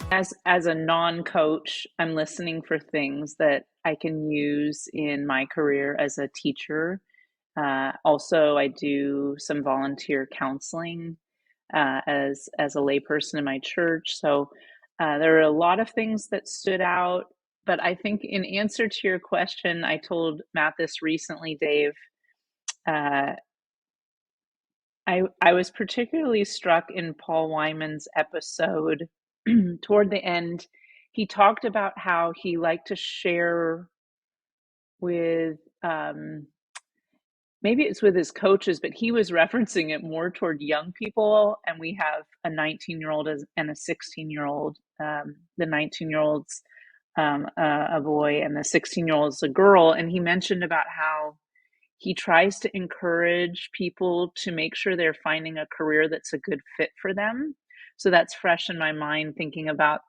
As a non-coach, I'm listening for things that I can use in my career as a teacher. Also, I do some volunteer counseling as a layperson in my church. So there are a lot of things that stood out. But I think in answer to your question, I told Matt this recently, Dave. Uh, I was particularly struck in Paul Wyman's episode toward the end. He talked about how he liked to share with maybe it's with his coaches, but he was referencing it more toward young people. And we have a 19-year-old and a 16-year-old. The 19-year-old's a boy, and the 16-year-old's a girl. And he mentioned about how he tries to encourage people to make sure they're finding a career that's a good fit for them. So that's fresh in my mind, thinking about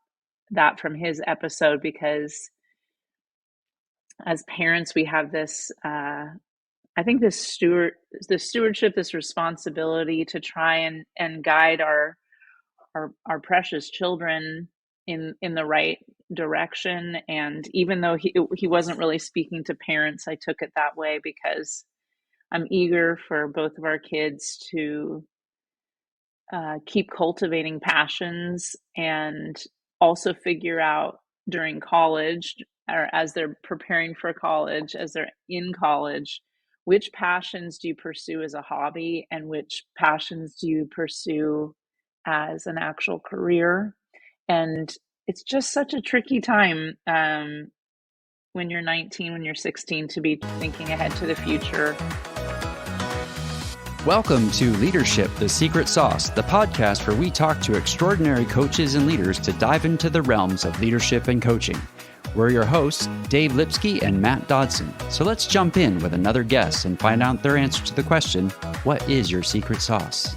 that from his episode, because as parents, we have this, I think this stewardship, this responsibility to try and guide our precious children in the right direction. And even though he wasn't really speaking to parents, I took it that way because I'm eager for both of our kids to keep cultivating passions and also figure out during college, or as they're preparing for college, as they're in college, which passions do you pursue as a hobby and which passions do you pursue as an actual career. And it's just such a tricky time when you're 19, when you're 16, to be thinking ahead to the future. Welcome to Leadership, the Secret Sauce, the podcast where we talk to extraordinary coaches and leaders to dive into the realms of leadership and coaching. We're your hosts, Dave Lipsky and Matt Dodson. So let's jump in with another guest and find out their answer to the question, what is your secret sauce?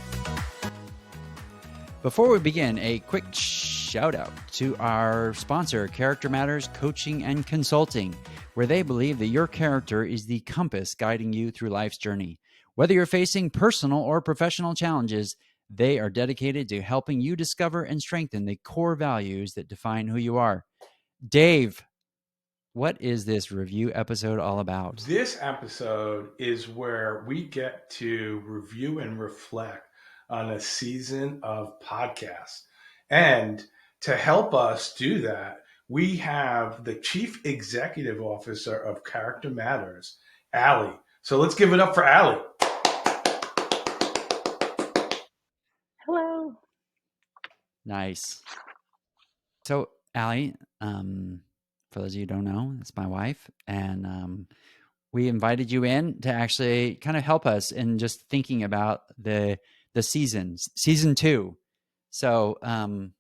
Before we begin, a quick shout out to our sponsor, Character Matters Coaching and Consulting, where they believe that your character is the compass guiding you through life's journey. Whether you're facing personal or professional challenges, they are dedicated to helping you discover and strengthen the core values that define who you are. Dave, what is this review episode all about? This episode is where we get to review and reflect on a season of podcasts. And to help us do that, we have the Chief Executive Officer of Character Matters, Allie. So let's give it up for Allie. Hello. Nice. So, Allie, for those of you who don't know, it's my wife, and we invited you in to actually kind of help us in just thinking about the seasons, season 2. So, do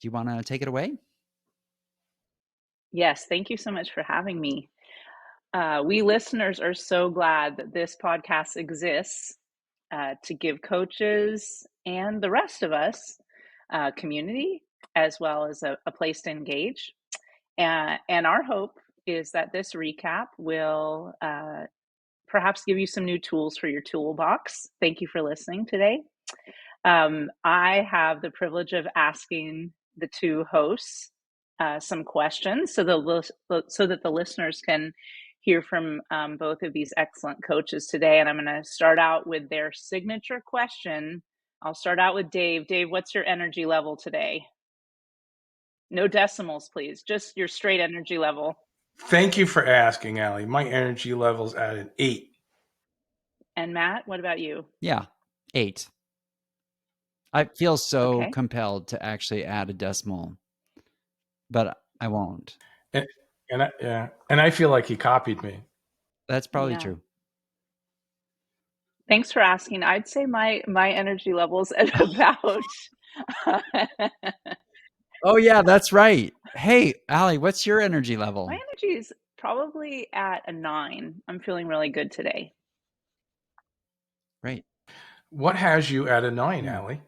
you want to take it away? Yes, thank you so much for having me. We listeners are so glad that this podcast exists to give coaches and the rest of us community, as well as a place to engage. And our hope is that this recap will perhaps give you some new tools for your toolbox. Thank you for listening today. I have the privilege of asking the two hosts some questions so that the listeners can hear from both of these excellent coaches today. And I'm going to start out with their signature question. I'll start out with Dave. Dave, what's your energy level today? No decimals, please. Just your straight energy level. Thank you for asking, Allie. My energy level's at an 8. And Matt, what about you? Yeah, 8. I feel so compelled to actually add a decimal, but I won't. And I feel like he copied me. That's probably true. Thanks for asking. I'd say my energy levels at about. Oh yeah, that's right. Hey, Allie, what's your energy level? My energy is probably at a 9. I'm feeling really good today. Right. What has you at a 9, Allie?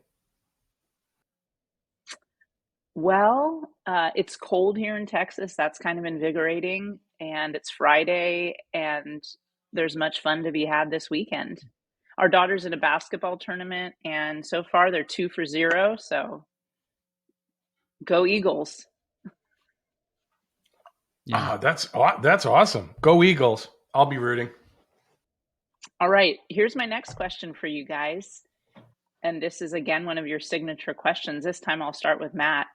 Well, it's cold here in Texas. That's kind of invigorating. And it's Friday, and there's much fun to be had this weekend. Our daughter's in a basketball tournament, and so far they're 2 for 0. So Go Eagles. Yeah. That's awesome. Go Eagles. I'll be rooting. All right, here's my next question for you guys. And this is again one of your signature questions. This time I'll start with Matt.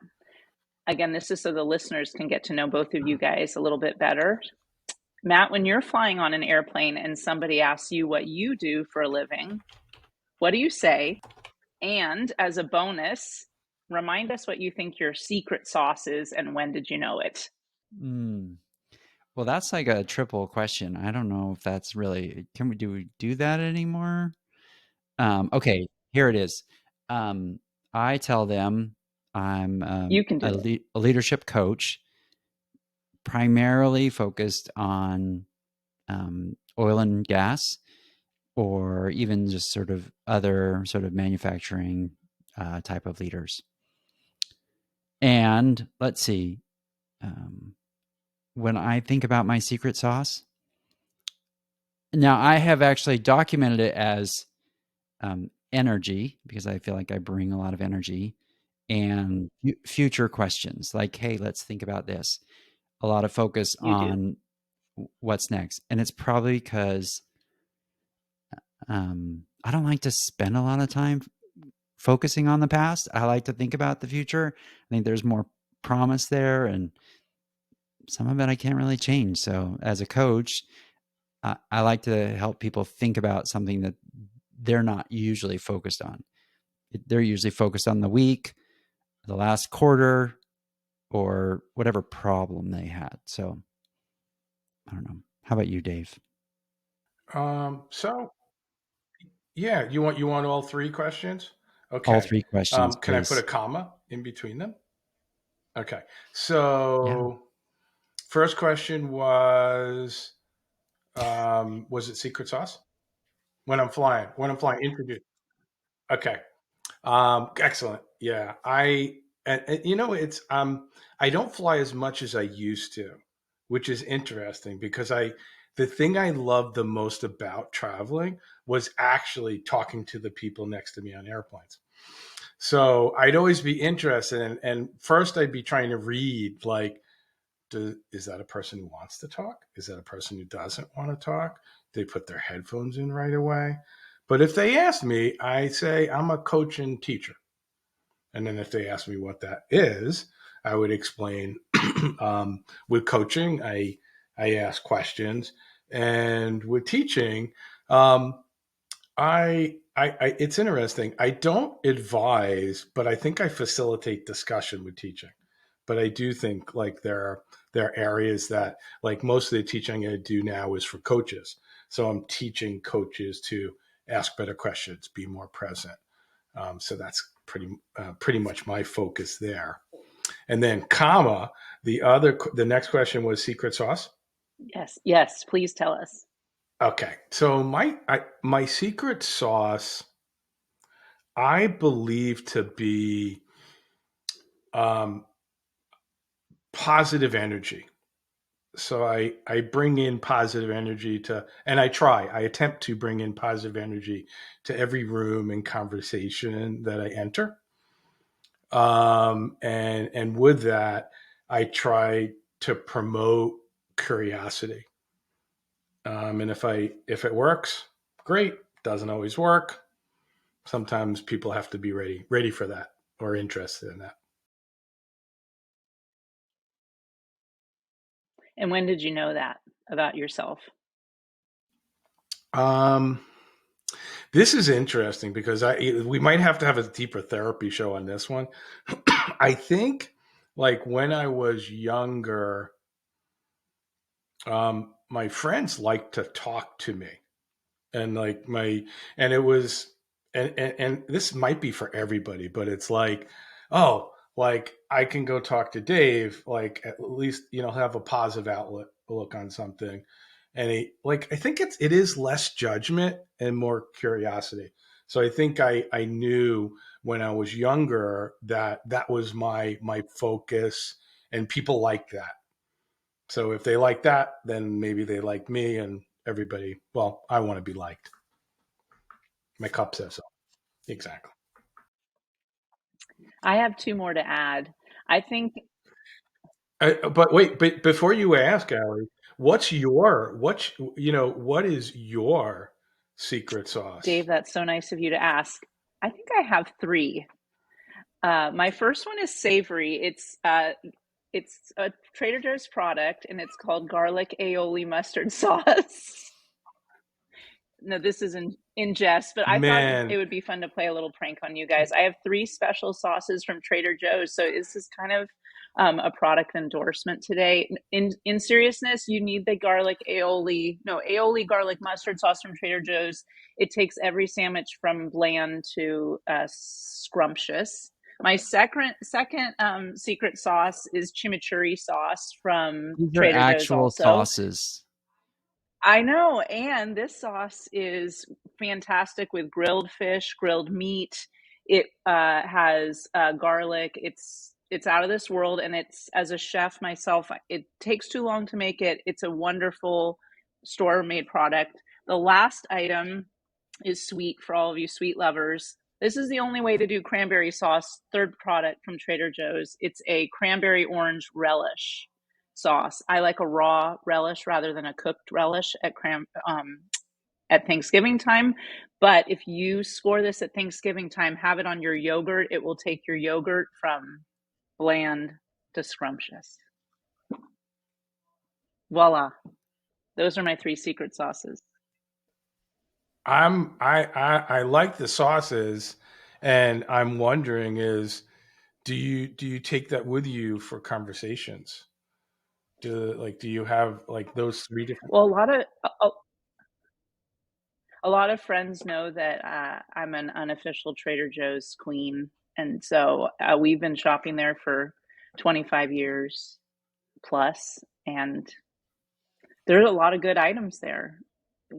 Again, this is so the listeners can get to know both of you guys a little bit better. Matt, when you're flying on an airplane and somebody asks you what you do for a living, what do you say? And as a bonus, remind us what you think your secret sauce is and when did you know it? Mm. Well, that's like a triple question. I don't know if that's really, can we do that anymore? Okay, here it is. I tell them I'm You can do it. a leadership coach, primarily focused on oil and gas, or even just sort of other sort of manufacturing type of leaders. And let's see, um, when I think about my secret sauce, now I have actually documented it as energy, because I feel like I bring a lot of energy, and future questions like, hey, let's think about this. A lot of focus You do. on what's next. And it's probably because I don't like to spend a lot of time focusing on the past. I like to think about the future. I think there's more promise there, and some of it I can't really change. So, as a coach, I like to help people think about something that they're not usually focused on. They're usually focused on the week, the last quarter, or whatever problem they had. So, I don't know. How about you, Dave? So yeah, you want all three questions? All Okay. three questions, Can I put a please. comma in between them? Okay. Yeah. So first question was it secret sauce? When I'm flying, introduce. Okay. Excellent. Yeah. And it's I don't fly as much as I used to, which is interesting because the thing I loved the most about traveling was actually talking to the people next to me on airplanes. So I'd always be interested and first I'd be trying to read like is that a person who wants to talk? Is that a person who doesn't want to talk? They put their headphones in right away. But if they ask me, I say I'm a coach and teacher. And then if they ask me what that is, I would explain. With coaching, I ask questions, and with teaching, um, it's interesting. I don't advise, but I think I facilitate discussion with teaching. But I do think like there are areas that like most of the teaching I do now is for coaches. So I'm teaching coaches to ask better questions, be more present. So that's pretty much my focus there. And then comma the next question was secret sauce. Yes, yes, please tell us. Okay, so my secret sauce I believe to be um, positive energy. So I bring in positive energy and I attempt to bring in positive energy to every room and conversation that I enter. And with that, I try to promote curiosity. And if it works, great. Doesn't always work. Sometimes people have to be ready for that or interested in that. And when did you know that about yourself? Um, this is interesting because we might have to have a deeper therapy show on this one. I think like when I was younger, my friends liked to talk to me, and like my and it was and this might be for everybody, but it's like, oh, like I can go talk to Dave, like at least have a positive outlet look on something, and like I think it is less judgment and more curiosity. So I think I knew when I was younger that that was my focus, and people like that. So if they like that, then maybe they like me, and everybody. Well, I want to be liked. My cup says so. Exactly. I have two more to add. I think But wait, but before you ask, Allie, what is your secret Dave, sauce? that's so nice of you to ask. I think I have three. My first one is savory. It's a Trader Joe's product, and it's called garlic aioli mustard sauce. No, this is in jest, but I thought it Man, would be fun to play a little prank on you guys. I have three special sauces from Trader Joe's, so this is kind of a product endorsement today. In seriousness, you need the aioli garlic mustard sauce from Trader Joe's. It takes every sandwich from bland to scrumptious. My second secret sauce is chimichurri sauce from These are Trader Joe's actual also. sauces. I know, and this sauce is fantastic with grilled fish, grilled meat. It has garlic. It's out of this world, and it's as a chef myself, it takes too long to make it. It's a wonderful store-made product. The last item is sweet for all of you sweet lovers. This is the only way to do cranberry sauce. Third product from Trader Joe's. It's a cranberry orange relish sauce. I like a raw relish rather than a cooked relish at Thanksgiving time. But if you score this at Thanksgiving time, have it on your yogurt. It will take your yogurt from bland to scrumptious. Voila. Those are my three secret sauces. I like the sauces, and I'm wondering is do you take that with you for conversations? Do you have like those three different? Well, a lot of friends know that I'm an unofficial Trader Joe's queen, and so we've been shopping there for 25 years plus, and there's a lot of good items there.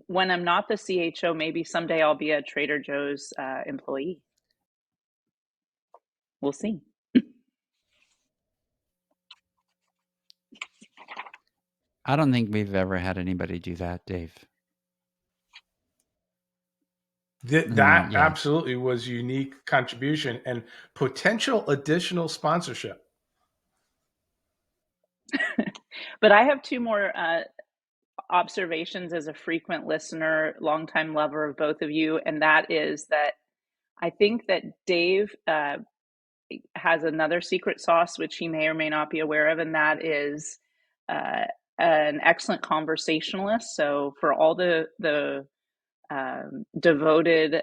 When I'm not the CHO, maybe someday I'll be a Trader Joe's employee. We'll see. I don't think we've ever had anybody do that, Dave. That Yeah. absolutely was unique contribution and potential additional sponsorship. But I have two more observations as a frequent listener, longtime lover of both of you, and that is that I think that Dave has another secret sauce, which he may or may not be aware of, and that is uh, an excellent conversationalist. So for all the devoted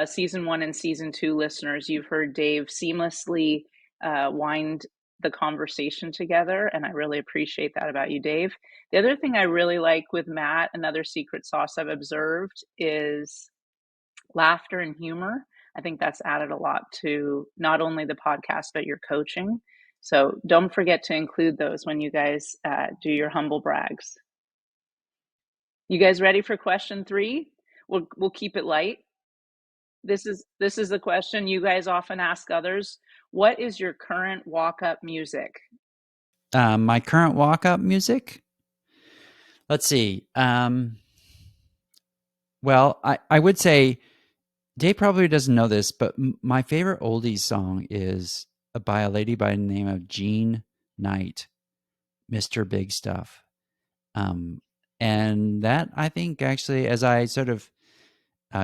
season one and season two listeners, you've heard Dave seamlessly wind the conversation together, and I really appreciate that about you, Dave. The other thing I really like with Matt, another secret sauce I've observed, is laughter and humor. I think that's added a lot to not only the podcast, but your coaching. So don't forget to include those when you guys do your humble brags. You guys ready for question three? We'll keep it light. This is the question you guys often ask others. What is your current walk-up music? My current walk-up music. Let's see. Well, I would say Dave probably doesn't know this, but my favorite oldies song is by a lady by the name of Jean Knight, Mr. Big Stuff. And that I think actually, as I sort of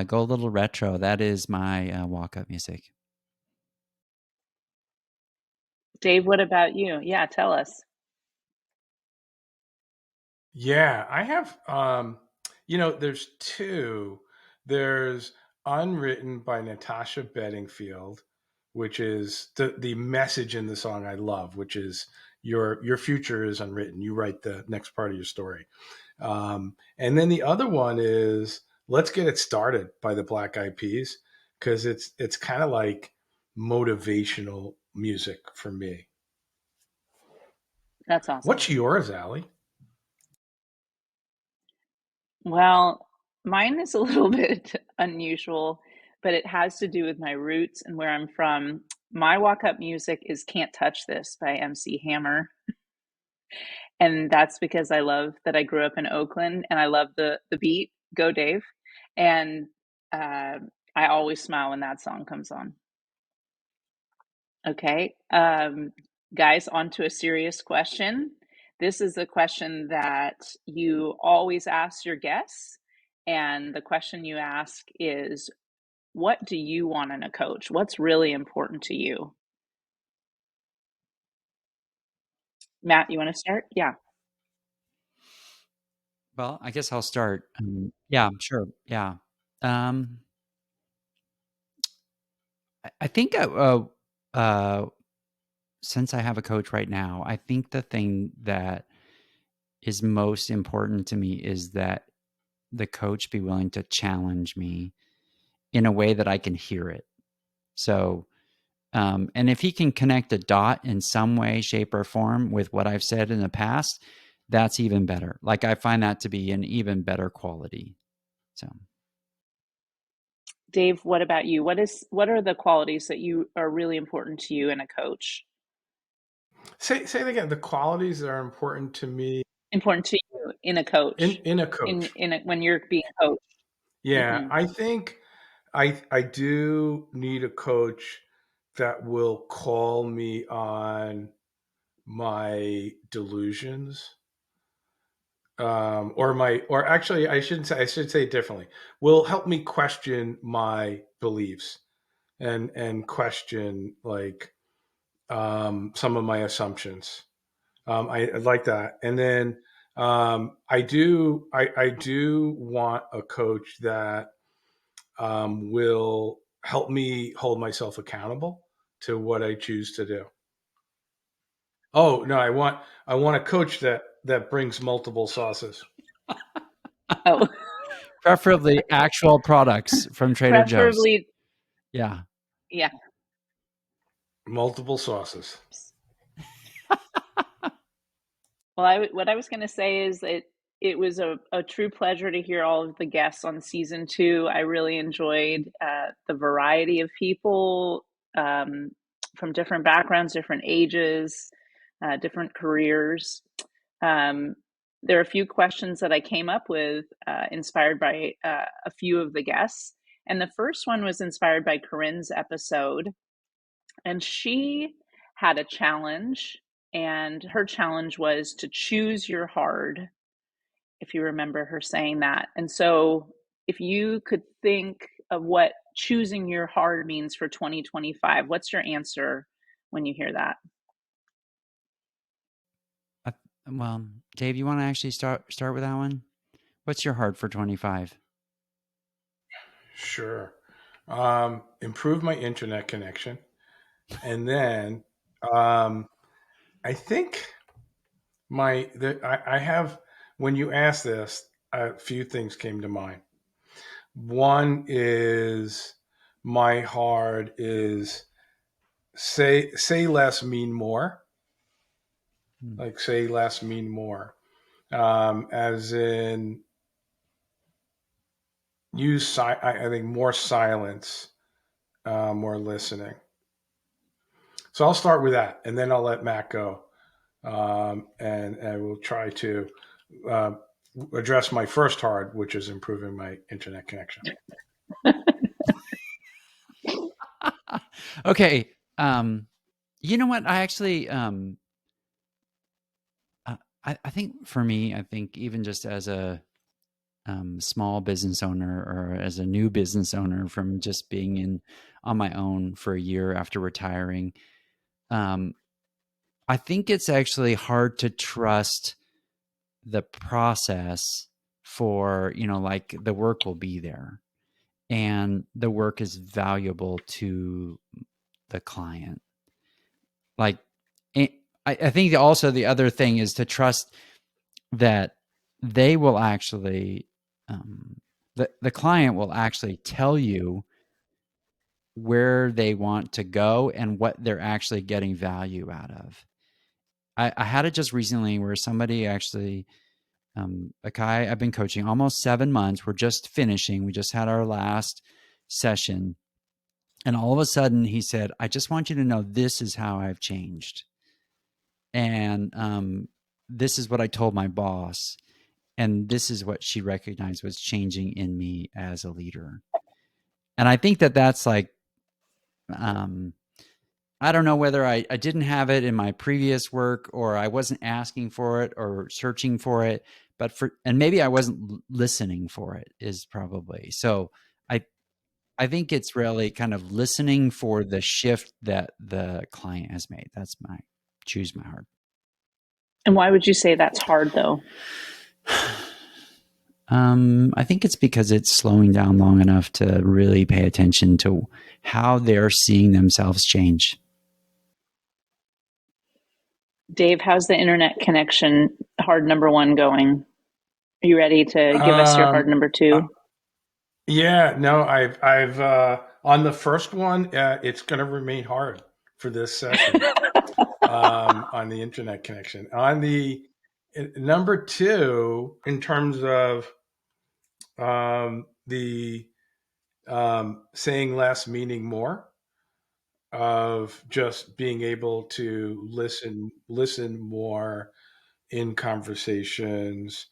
go a little retro, that is my walk-up music. Dave, what about you? Yeah, tell us. Yeah, I have there's two. There's Unwritten by Natasha Bedingfield, which is the message in the song I love, which is your future is unwritten. You write the next part of your story. And then the other one is Let's Get It Started by the Black Eyed Peas, because it's kind of like motivational music for me. That's awesome. What's yours, Allie? Well, mine is a little bit unusual, but it has to do with my roots and where I'm from. My walk-up music is Can't Touch This by MC Hammer. And that's because I love that I grew up in Oakland and I love the beat. Go Dave. And I always smile when that song comes on. Okay. Guys, on to a serious question. This is a question that you always ask your guests. And the question you ask is, what do you want in a coach? What's really important to you? Matt, you want to start? Yeah. Well, I guess I'll start. Yeah, sure. Yeah. Um, I think uh, since I have a coach right now, I think the thing that is most important to me is that the coach be willing to challenge me in a way that I can hear it. So, and if he can connect a dot in some way, shape, or form with what I've said in the past, that's even better. Like I find that to be an even better quality. So, Dave, what about you? What are the qualities that you are really important to you in a coach? Say it again. The qualities that are important to me Important to you in a coach, in a coach. when you're being coached. Yeah, Hmm. I think I do need a coach that will call me on my delusions, or actually I should say it differently. Will help me question my beliefs and question like some of my assumptions. I like that, and then I do want a coach that will help me hold myself accountable to what I choose to do. Oh no, I want a coach that brings multiple sauces, Oh, preferably actual products from Trader Joe's. preferably, Yeah. yeah. multiple sauces. Well, what I was going to say is that it was a true pleasure to hear all of the guests on season two. I really enjoyed the variety of people um, from different backgrounds, different ages, different careers. Um, there are a few questions that I came up with inspired by a few of the guests. And the first one was inspired by Corinne's episode. And she had a challenge, and her challenge was to choose your hard, if you remember her saying that. And so, if you could think of what choosing your hard means for 2025, what's your answer when you hear that? Uh, well, Dave, you want to actually start with that one? What's your heart for 25? Sure. Improve my internet connection, and then um, I think I have when you asked this, a few things came to mind. One is my heart is say less, mean more. Hmm. Like say less, mean more. As in I think more silence, more listening. So I'll start with that, and then I'll let Matt go, and we'll try to uh, address my first hard, which is improving my internet connection. Okay. You know what? I actually, I think for me, I think even just as a small business owner or as a new business owner from just being in on my own for a year after retiring, um, I think it's actually hard to trust the process for, like the work will be there and the work is valuable to the client. Like, it, I think also the other thing is to trust that they will actually, the client will actually tell you where they want to go and what they're actually getting value out of. I had it just recently where somebody actually, a guy I've been coaching almost 7 months. We're just finishing. We just had our last session. And all of a sudden he said, I just want you to know this is how I've changed. And this is what I told my boss. And this is what she recognized was changing in me as a leader. And I think that that's like, um, I don't know whether I didn't have it in my previous work or I wasn't asking for it or searching for it, and maybe I wasn't listening for it is probably. So I, I think it's really kind of listening for the shift that the client has made. That's my choose my heart. And why would you say that's hard though? I think it's because it's slowing down long enough to really pay attention to how they're seeing themselves change. Dave, how's the internet connection hard number one going? Are you ready to give us your hard number two? Yeah, no, I've on the first one, it's going to remain hard for this session on the internet connection. On the number two, in terms of the saying less, meaning more, of just being able to listen more in conversations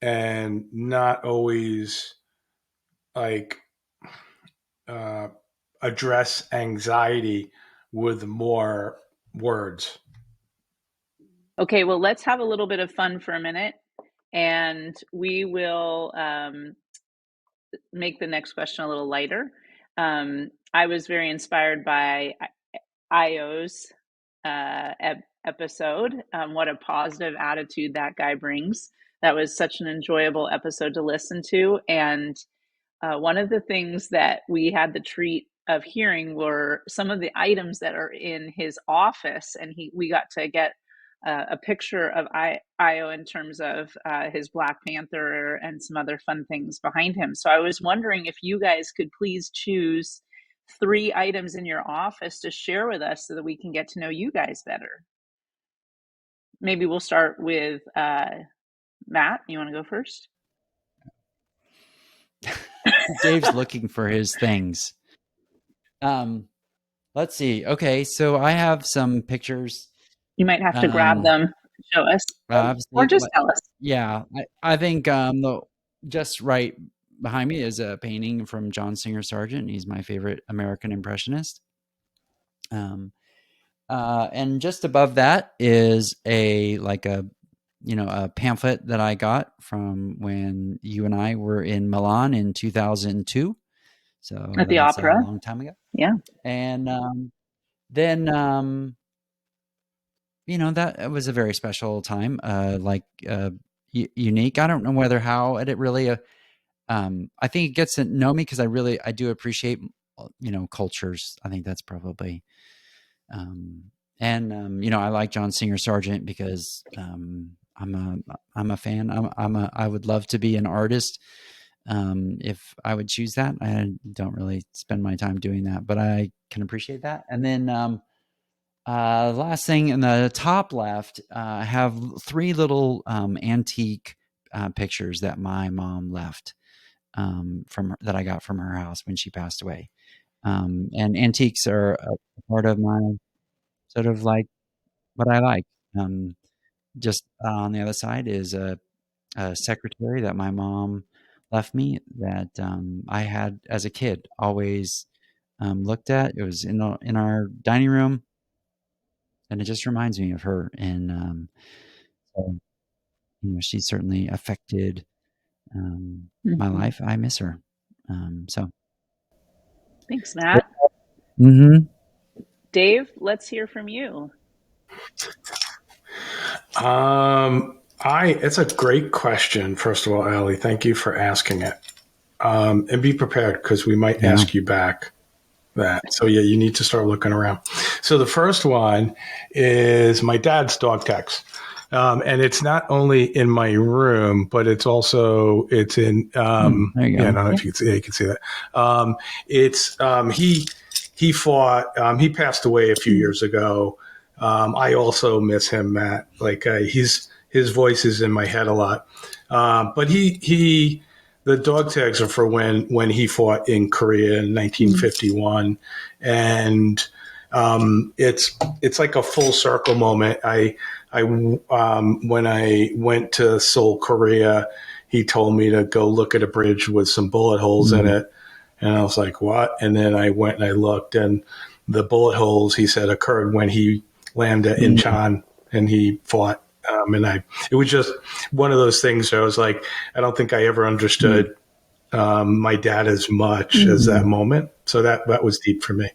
and not always like uh, address anxiety with more words. Okay, well, let's have a little bit of fun for a minute, and we will make the next question a little lighter. I was very inspired by Io's episode. What a positive attitude that guy brings. That was such an enjoyable episode to listen to. And one of the things that we had the treat of hearing were some of the items that are in his office, and we got to get a picture of Io in terms of his Black Panther and some other fun things behind him. So I was wondering if you guys could please choose 3 items in your office to share with us so that we can get to know you guys better. Maybe we'll start with Matt. You want to go first? Dave's looking for his things. Let's see. Okay, so I have some pictures. You might have to grab them and show us, or just tell us. Yeah, I think just right behind me is a painting from John Singer Sargent. He's my favorite American impressionist. And just above that is a pamphlet that I got from when you and I were in Milan in 2002. So at the that's opera, a long time ago. Yeah. And then that was a very special time, unique. I don't know whether how it really I think it gets to know me because I do appreciate cultures. I think that's probably I like John Singer Sargent because I'm a fan. I would love to be an artist. If I would choose that, I don't really spend my time doing that, but I can appreciate that. And then last thing in the top left, I have 3 little antique pictures that my mom left that I got from her house when she passed away. And antiques are a part of my sort of like what I like. Just on the other side is a secretary that my mom left me that I had as a kid, always looked at. It was in our dining room, and it just reminds me of her. And so, she certainly affected my life. I miss her. So thanks, Matt. Mm-hmm. Dave, let's hear from you. It's a great question. First of all, Allie, thank you for asking it. And be prepared because we might ask you back that. So yeah, you need to start looking around. So the first one is my dad's dog tags. And it's not only in my room, but it's in, I don't know if you can see that. He fought, he passed away a few years ago. I also miss him, Matt. His voice is in my head a lot. But the dog tags are for when he fought in Korea in 1951. And, it's like a full circle moment. When I went to Seoul, Korea, he told me to go look at a bridge with some bullet holes in it. And I was like, what? And then I went and I looked, and the bullet holes, he said, occurred when he landed at Incheon and he fought. It was just one of those things where I was like, I don't think I ever understood my dad as much as that moment. So that was deep for me.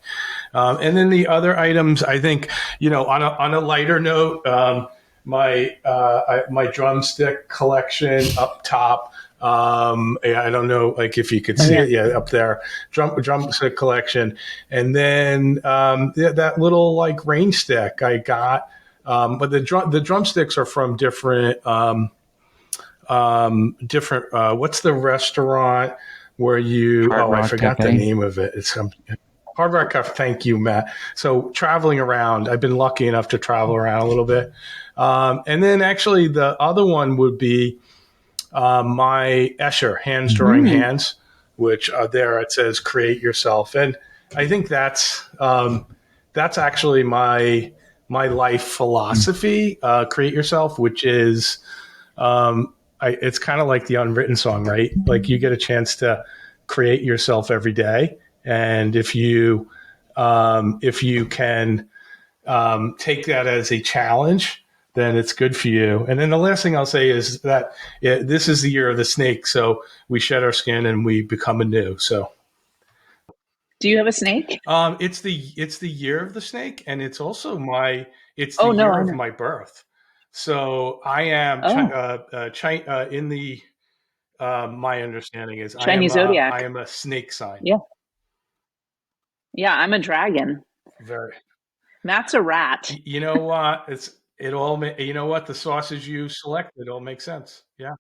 And then the other items, I think, on a lighter note, my drumstick collection up top. I don't know, like if you could see it, up there, drumstick collection, and then that little like range stick I got. But the drumsticks are from different. What's the restaurant where you? I forgot Cafe. the name of it. It's Hard Rock Cafe. Thank you, Matt. So traveling around, I've been lucky enough to travel around a little bit. And then actually the other one would be my Escher, Hands Drawing Hands, which there it says create yourself. And I think that's actually my life philosophy, create yourself, which is it's kind of like the unwritten song, right? Like you get a chance to create yourself every day. And if you can take that as a challenge, then it's good for you. And then the last thing I'll say is that this is the year of the snake. So we shed our skin and we become anew. So Do you have a snake? it's the year of the snake, and it's also the Oh, no, year I of know. my birth. So I am in the my understanding is Chinese zodiac. I am a snake sign. Yeah. Yeah, I'm a dragon. Very. Matt's a rat. You know what? You know what? The sauces you selected all make sense. Yeah.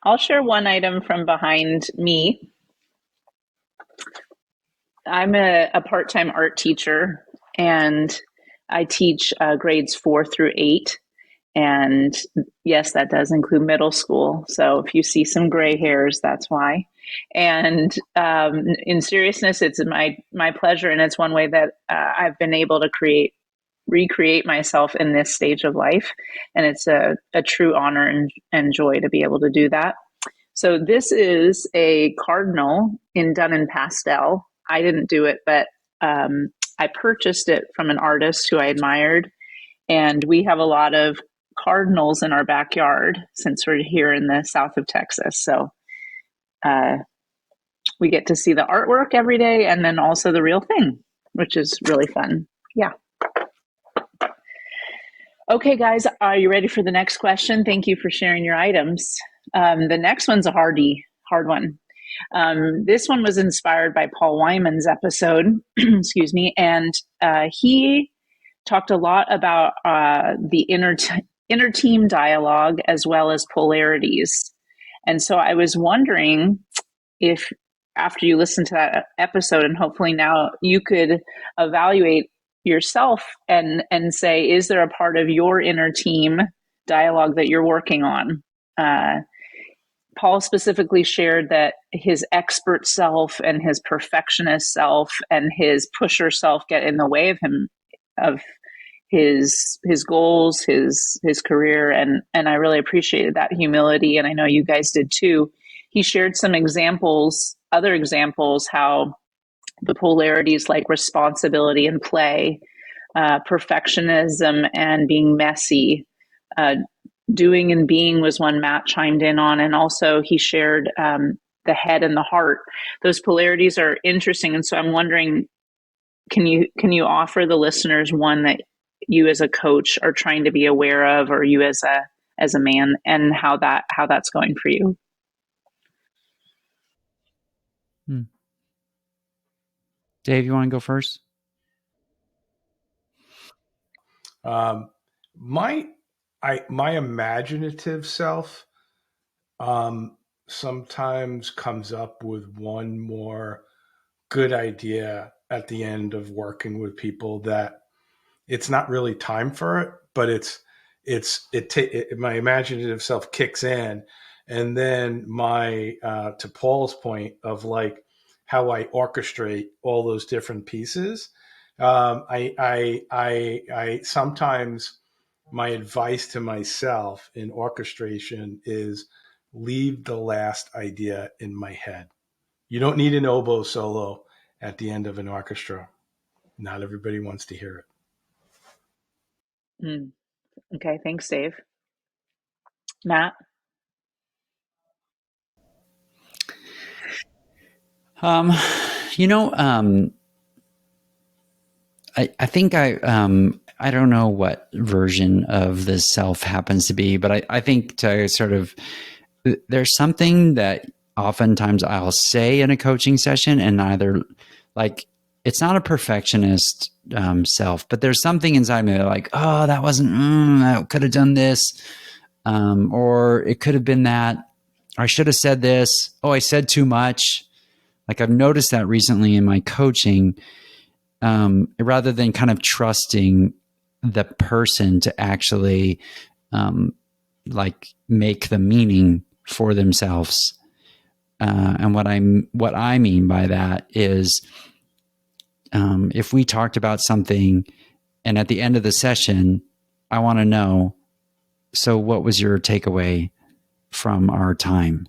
I'll share one item from behind me. I'm a part-time art teacher, and I teach grades 4 through 8. And yes, that does include middle school. So if you see some gray hairs, that's why. And in seriousness, it's my pleasure, and it's one way that I've been able to recreate myself in this stage of life. And it's a true honor and joy to be able to do that. So this is a cardinal done in pastel. I didn't do it, but I purchased it from an artist who I admired. And we have a lot of cardinals in our backyard since we're here in the south of Texas. So we get to see the artwork every day and then also the real thing, which is really fun. Yeah. Okay, guys, are you ready for the next question? Thank you for sharing your items. The next one's a hard one. This one was inspired by Paul Wyman's episode, excuse me, and he talked a lot about the inner team dialogue as well as polarities. And so I was wondering if after you listen to that episode, and hopefully now you could evaluate yourself and say, is there a part of your inner team dialogue that you're working on? Paul specifically shared that his expert self and his perfectionist self and his pusher self get in the way of his goals, his career, and I really appreciated that humility, and I know you guys did too. He shared some other examples, how the polarities like responsibility and play, perfectionism and being messy, doing and being was one Matt chimed in on, and also he shared the head and the heart. Those polarities are interesting, and so I'm wondering, can you offer the listeners one that you as a coach are trying to be aware of, or you as a man, and how that's going for you? Dave, you want to go first? My imaginative self sometimes comes up with one more good idea at the end of working with people that it's not really time for it, but my imaginative self kicks in, and then my to Paul's point of like how I orchestrate all those different pieces. I sometimes my advice to myself in orchestration is leave the last idea in my head. You don't need an oboe solo. at the end of an orchestra. Not everybody wants to hear it. Mm. Okay, thanks, Dave. Matt? Um, you know, I think I don't know what version of the self happens to be, but I think to sort of, there's something that oftentimes I'll say in a coaching session, and either like, it's not a perfectionist self, but there's something inside me that like, oh, that wasn't, I could have done this, or it could have been that, or I should have said this. Oh, I said too much. Like I've noticed that recently in my coaching, rather than kind of trusting the person to actually um, like make the meaning for themselves. And what I mean by that is, if we talked about something, and at the end of the session, I want to know, so what was your takeaway from our time?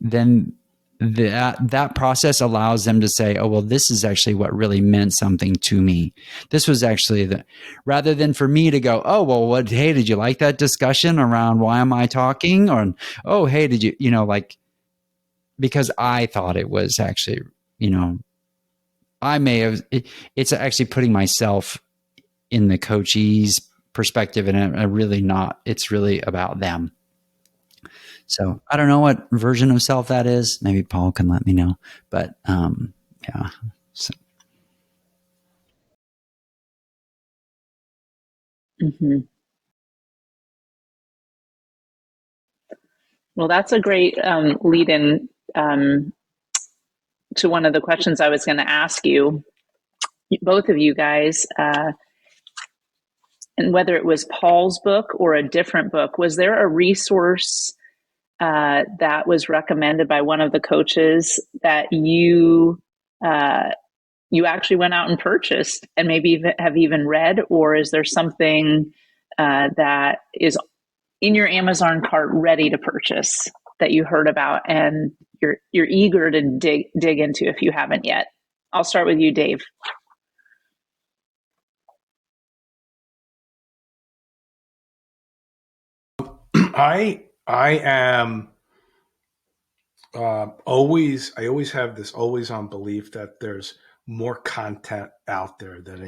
Then that process allows them to say, oh, well, this is actually what really meant something to me. This was actually rather than for me to go, oh, well, hey, did you like that discussion around why am I talking? Or, oh, hey, did you, like, because I thought it was actually, I may have, it's actually putting myself in the coachee's perspective, and really not, it's really about them. So I don't know what version of self that is. Maybe Paul can let me know. But yeah. So, Hmm. Well, that's a great lead in to one of the questions I was going to ask you, both of you guys, and whether it was Paul's book or a different book. Was there a resource that was recommended by one of the coaches that uh, you actually went out and purchased and maybe have even read, or is there something that is in your Amazon cart ready to purchase that you heard about and you're eager to dig into if you haven't yet? I'll start with you, Dave. I am I always have this always on belief that there's more content out there that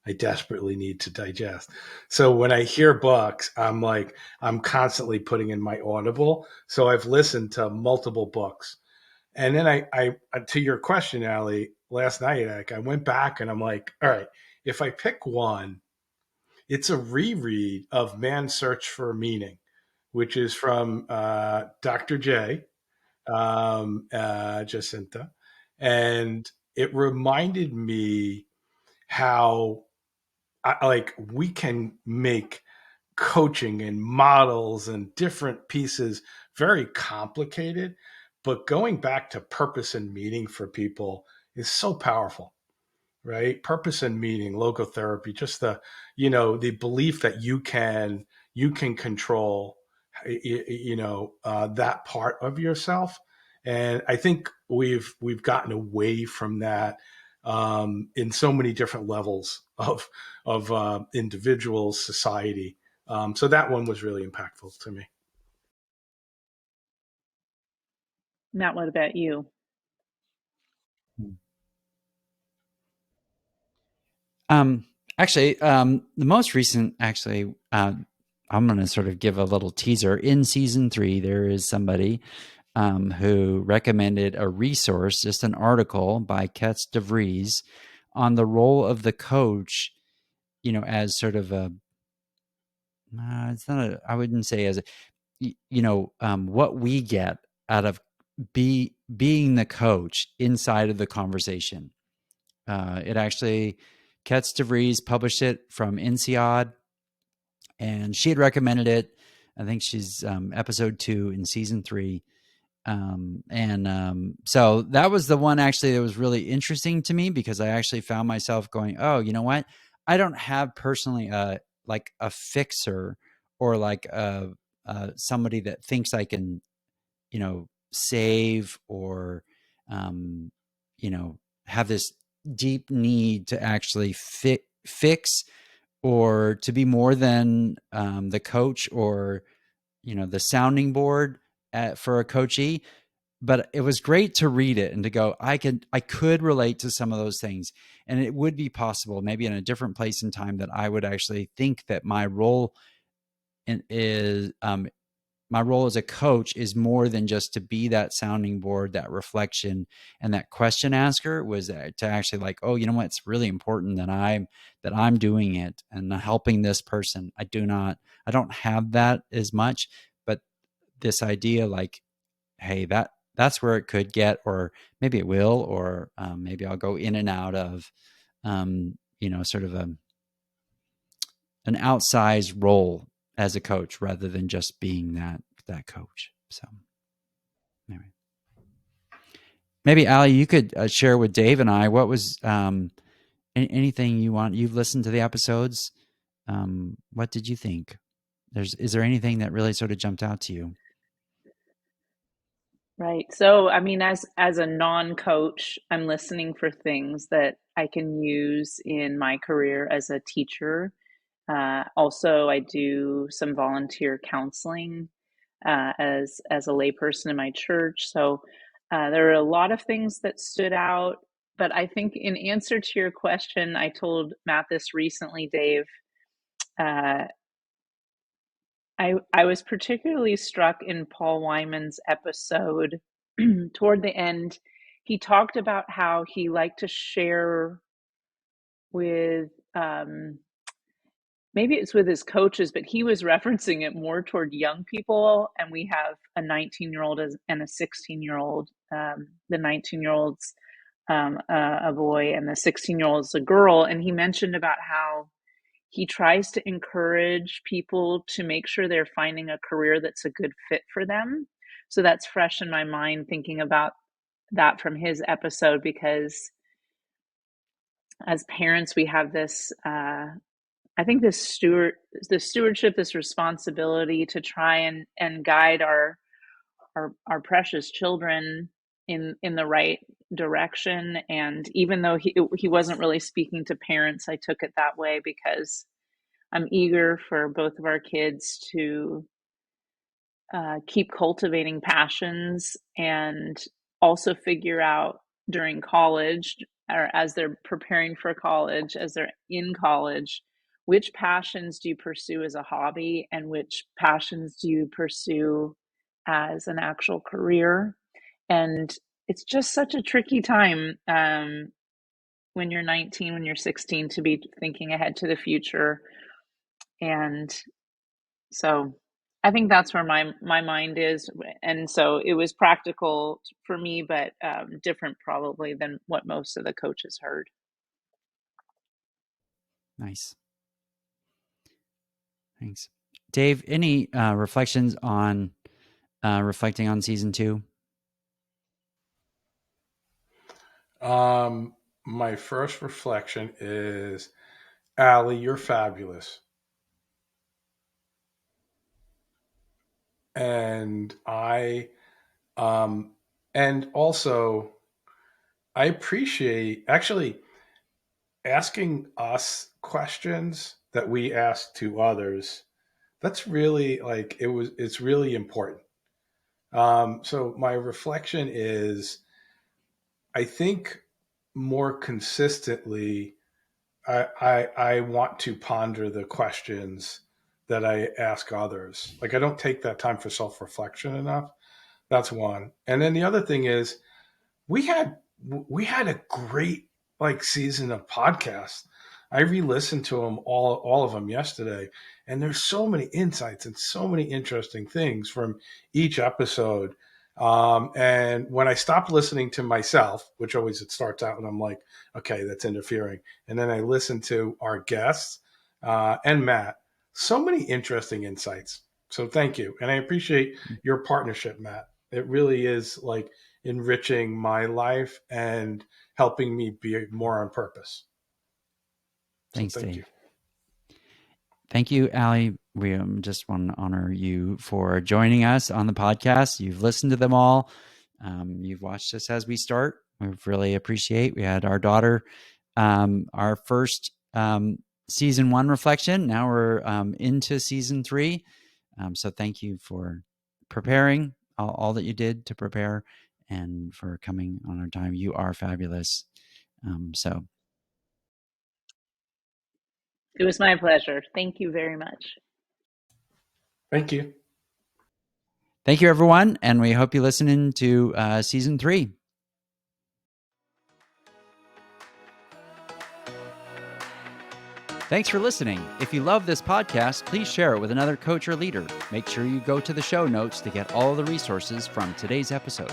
I desperately need to digest. So when I hear books, I'm like, I'm constantly putting in my Audible. So I've listened to multiple books. And then I to your question, Allie, last night, I went back and I'm like, all right, if I pick one, it's a reread of Man's Search for Meaning, which is from Dr. J, Jacinta. And it reminded me how like we can make coaching and models and different pieces very complicated, but going back to purpose and meaning for people is so powerful, right? Purpose and meaning, logotherapy, just the belief that you can control that part of yourself. And I think we've gotten away from that in so many different levels of individuals, society. So that one was really impactful to me. Matt, what about you? um, actually, the most recent, actually, I'm going to sort of give a little teaser. In season 3, there is somebody who recommended a resource, just an article by Ketz DeVries on the role of the coach, as sort of a, it's not a, I wouldn't say as a, what we get out of being the coach inside of the conversation. It actually, Ketz DeVries published it from INSEAD, and she had recommended it. I think she's episode 2 in season 3. So that was the one actually that was really interesting to me, because I actually found myself going, oh, you know what? I don't have personally like a fixer, or like somebody that thinks I can, save, or, um, you know, have this deep need to actually fix or to be more than the coach or the sounding board for a coachee. But it was great to read it and to go, I could relate to some of those things, and it would be possible maybe in a different place and time that I would actually think that my role is my role as a coach is more than just to be that sounding board, that reflection, and that question asker. Was to actually like, oh, you know what? It's really important that I'm doing it and helping this person. I don't have that as much, but this idea like, hey, that's where it could get, or maybe it will, or maybe I'll go in and out of, sort of an outsized role as a coach rather than just being that coach. So anyway, maybe Allie, you could share with Dave and I what was anything you want. You've listened to the episodes. What did you think? Is there anything that really sort of jumped out to you? Right. So, I mean, as a non-coach, I'm listening for things that I can use in my career as a teacher. Also, I do some volunteer counseling as a layperson in my church. So, there are a lot of things that stood out. But I think in answer to your question, I told Matt this recently, Dave. Uh, I was particularly struck in Paul Wyman's episode toward the end. He talked about how he liked to share with maybe it's with his coaches, but he was referencing it more toward young people. And we have a 19-year-old and a 16-year-old. The 19-year-old's a boy, and the 16-year-old's a girl. And he mentioned about how he tries to encourage people to make sure they're finding a career that's a good fit for them. So that's fresh in my mind, thinking about that from his episode, because as parents, we have this, I think this stewardship, this responsibility to try and guide our precious children in the right direction. And even though he wasn't really speaking to parents, I took it that way because I'm eager for both of our kids to keep cultivating passions and also figure out during college, or as they're preparing for college, as they're in college, which passions do you pursue as a hobby and which passions do you pursue as an actual career. And it's just such a tricky time when you're 19, when you're 16, to be thinking ahead to the future. And so I think that's where my mind is. And so it was practical for me, but different probably than what most of the coaches heard. Nice. Thanks. Dave, any reflections on reflecting on season 2? My first reflection is, Allie, you're fabulous. And and also, I appreciate actually asking us questions that we ask to others. That's really like it's really important. So my reflection is, I think more consistently, I want to ponder the questions that I ask others. Like I don't take that time for self reflection enough. That's one. And then the other thing is, we had we had a great like season of podcasts. I re-listened to them all of them yesterday, and there's so many insights and so many interesting things from each episode. And when I stopped listening to myself, which always it starts out and I'm like, okay, that's interfering, and then I listen to our guests and Matt, so many interesting insights. So thank you, and I appreciate your partnership, Matt. It really is like enriching my life and helping me be more on purpose. So Thanks, thank Dave. you. Thank you, Allie. We just want to honor you for joining us on the podcast. You've listened to them all. You've watched us as we start We really appreciate. We had our daughter, our first season 1 reflection. Now we're into season 3. So thank you for preparing, all that you did to prepare, and for coming on our time. You are fabulous. So It was my pleasure. Thank you very much. Thank you. thank you, everyone. And we hope you listen into season 3. Thanks for listening. If you love this podcast, please share it with another coach or leader. Make sure you go to the show notes to get all the resources from today's episode.